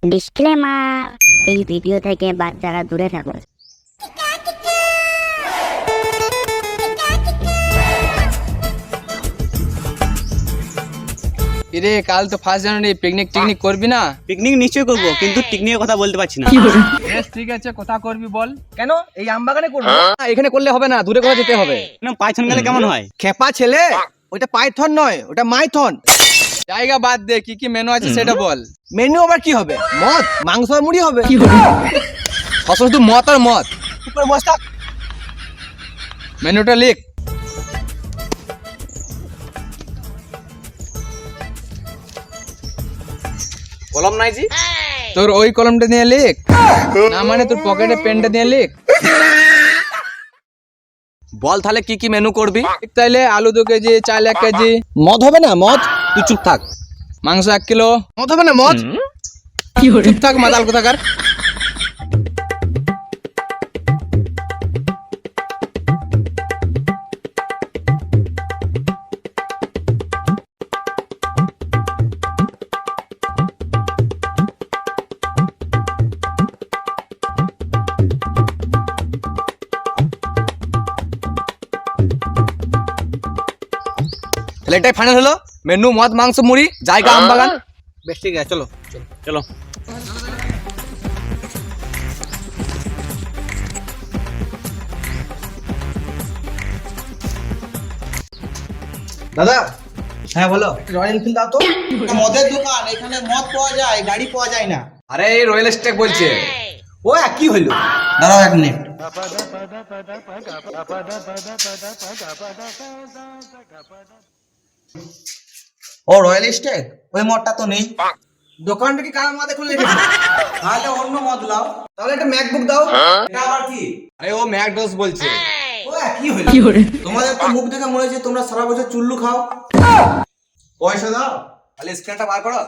Disclaimer, এই video থেকে বাচ্চারা দূরে থাকুন। এরে কাল তো 1 জানুয়ারি, পিকনিক করবি না? পিকনিক নিশ্চয়ই করবো, কিন্তু পিকনিকের কথা বলতে পারছি না। বেশ ঠিক আছে, কথা করবি বল। কেন এই আমবাগানে করবো? এখানে করলে হবে না, দূরে কোথাও যেতে হবে। পাইথন গেলে কেমন হয়? খেপা ছেলে, ওটা পাইথন নয়, ওটা মাইথন। জায়গা বাদ দে, কি কি মেনু আছে সেটা বল। মেনু আবার কি হবে? মদ, মাংস আর মুড়ি হবে। অসল তুই মত আর মত। উপরে বস থাক। মেনুটা লিখ। কলম নাই জি? তোর ওই কলমটা নিয়ে লিখ, না মানে তোর পকেটে পেনটা নিয়ে লিখ। বল তাহলে কি কি মেনু করবি? তাইলে আলু 2 কেজি, চাল 1 কেজি। মদ হবে না? মদ তুই চুপ থাক। মাংস 1 কিলো। মদ হবে না? মদ চুপ থাক মাতাল কোথাকার। তাহলে এটাই ফাইনাল হলো। মেনু মদ, মাংস, মুড়ি, জায়গা আমবাগান। বেশ ঠিক আছে, চলো চলো। দাদা। হ্যাঁ বলো। রয়্যাল এনফিল্ড দাও তো। মদের দোকান, এখানে মদ পাওয়া যায়, গাড়ি পাওয়া যায় না। আরে এই রয়্যাল স্টেক বলছে। ও কি হইলো? দাঁড়াও 1 মিনিট। ও রয়্যাল স্টেক, ওই মদটা তো নেই। দোকানটা কি কার মাথায় খুলে রেখেছে? তাহলে অন্য মদ লাও। তাহলে একটা ম্যাকবুক দাও। এটা আবার কি? আরে ও ম্যাকডোস বলছে। ও কি হইলো? তোমাদের তো মুখ দেখে মনে হচ্ছে তোমরা সারা বছর চুল্লু খাও। পয়সা দাও। তাহলে স্ক্যানটা বার করো।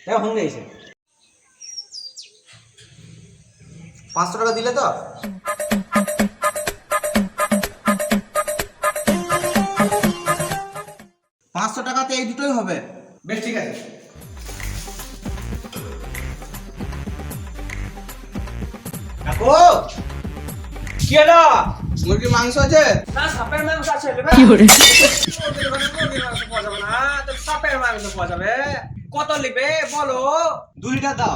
হ্যাঁ ফোন দিয়েছে। 500 টাকা দিলে তো? টাকাতে এই দুটোই হবে। বেশ ঠিক আছে। কাকু কি হলো? মুরগির মাংস আছে? না, সাপের মাংস আছে। সাপের মাংস পাওয়া যাবে। কত লিবে বলো? 2 লিটার দাও।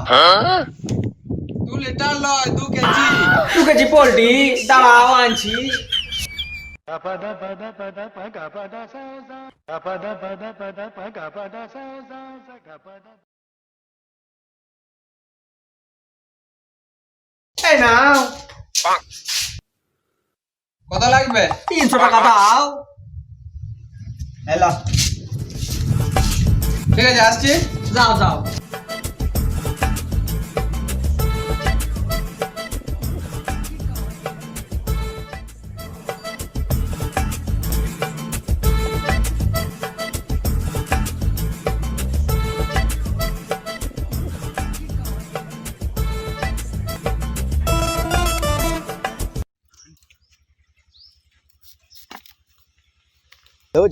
2 লিটার লয়, 2 কেজি। 2 কেজি পোল্ট্রি দাঁড়াও আনছি। এই নাও। কত লাগবে? 300 টাকা দাও। এলো। ঠিক আছে, আসছি। যাও যাও।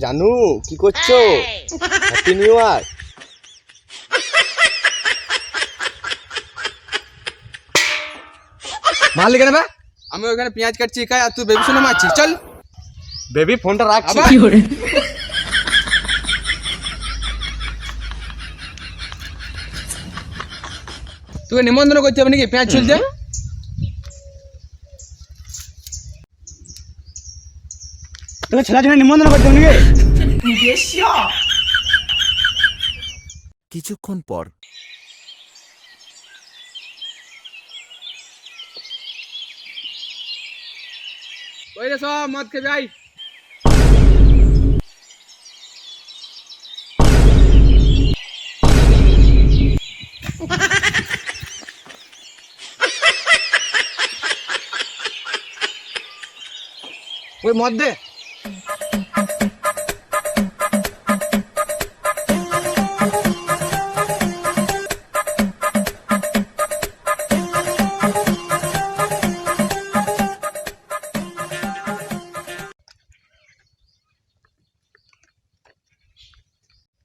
জানু কি করছো? Happy new year. মারলি কেন? আমি ওখানে পেঁয়াজ কাটছি খাই, আর তুই বেবি শুনে মারছিস। চল বেবি ফোনটা রাখছি। আবার? তোকে নিমন্ত্রণ করতে হবে নাকি পেঁয়াজ চলছে? তোকে ছেলে ছেলে নিমন্ত্রণ করতে হবে নাকি? কিছুক্ষণ পর ওই রে সব মদ খেয়ে যাই। ওই মদ দে।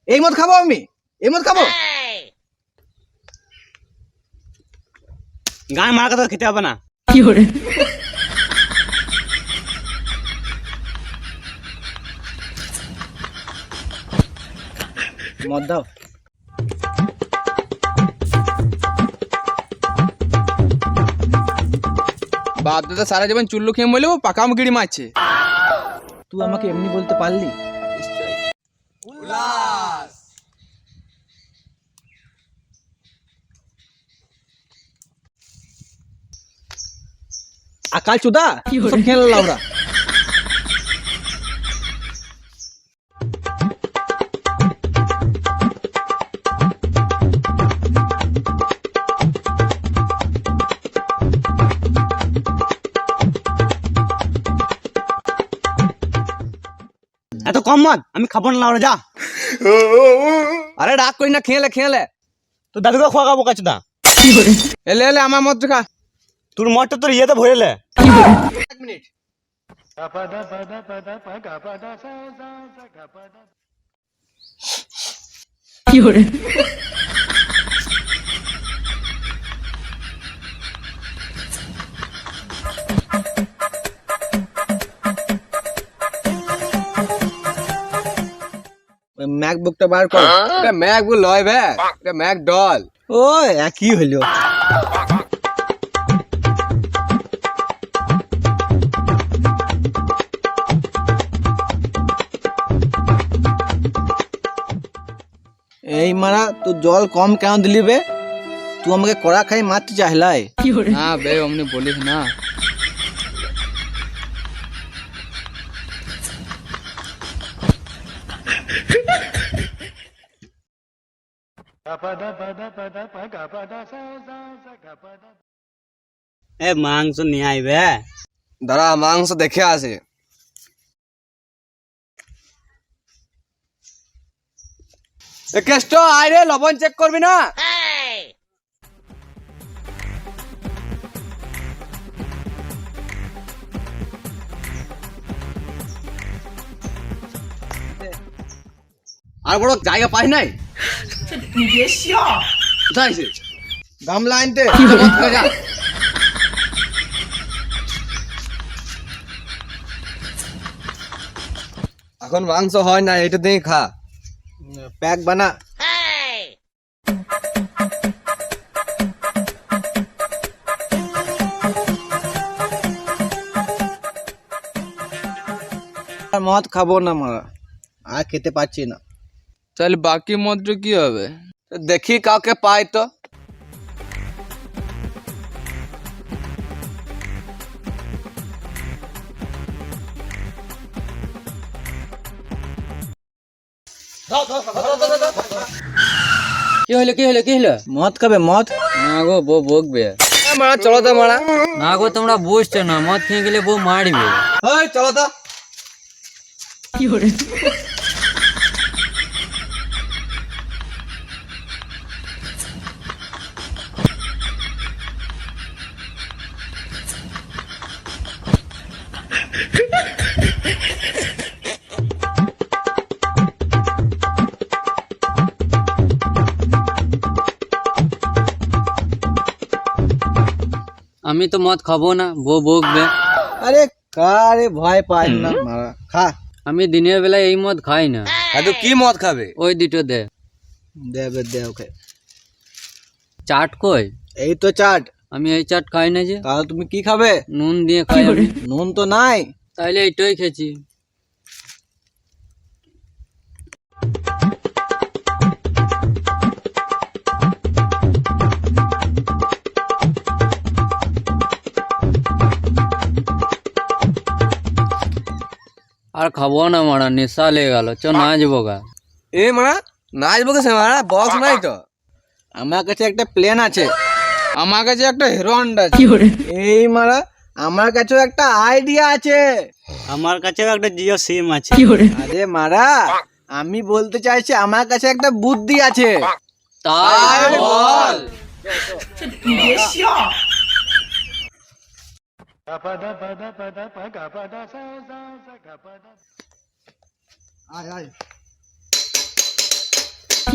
এই মদ খাবো আমি? এই মদ খাবো? গান মারা কথা খেতে হবে না। মদ দাও। বাপ দাদা সারা জীবন চুল্লু খেয়ে মরলেও পাকা মুখিড়ি মারছে। তুই আমাকে এমনি বলতে পারলি? আকাল চুদা সব খেয়ে লাউরা। এত কম মদ আমি খাবো না লাউরা, যা। আরে রাগ করি না, খেয়ে তো দাদুকে খোয়াবো কাচুদা। এলে এলে আমার মদ খা। তোর মদটা তোর ইয়েতে ভরেলে। এক মিনিট। ম্যাকবুকটা বার কর। এটা ম্যাকবুক লয় ভাই, এটা ম্যাক ডল। ও একই হইলো। এই মারা তুই জল কম কেন দিলি বে? তুই আমাকে কড়া খাই মারতে চাইলাই। না বে অমনি বলিস না। এ মাংস নিয়ে আইবে। দাঁড়া মাংস দেখে আসে। কেষ্ট আয় রে, লবণ চেক করবি না? আর বড় জায়গা পাই নাই? কোথায় আছে? গামলা আনতে। যা। এখন মাংস হয় না, এটা দিয়ে খা। প্যাক বানা। আর মদ খাবো না মারা, আর খেতে পাচ্ছি না। তাহলে বাকি মদটা কি হবে? দেখি কাউকে পাই তো। কি হলো কি হলো কি হলো? মদ খাবে মদ? না গো বউ বকবে। মারা চলো তো মারা। না গো তোমরা বুঝছো না, মদ খেয়ে গেলে বউ মারবে। ওই চলো তো। আমি তো মদ খাবো না, বউ বকবে। আরে কারে ভয় পাই না মারা, খা। আমি দিনের বেলায় এই মদ খাই না। হ্যাঁ তো কি মদ খাবে? ওই দুটো দে। দেবে দে ওকে। চাট কই? এই তো চাট। আমি এই চাট খাই না যে। তাহলে তুমি কি খাবে? নুন দিয়ে খাই আমি। নুন তো নাই। তাইলে এইটাই খেয়েছি। আর খাবো না মারা, নেশা লেগে গেল। চ নাচবো গা। এ মারা নাচবো কে মারা? বক্স নাই তো। আমার কাছে একটা প্লেন আছে। আমার কাছে একটা হিরো হন্ডা আছে। এই মারা আমার কাছেও একটা আইডিয়া আছে। আমার কাছেও একটা জিও সিম আছে। আরে মারা আমি বলতে চাইছি আমার কাছে একটা বুদ্ধি আছে। তাই বল। ও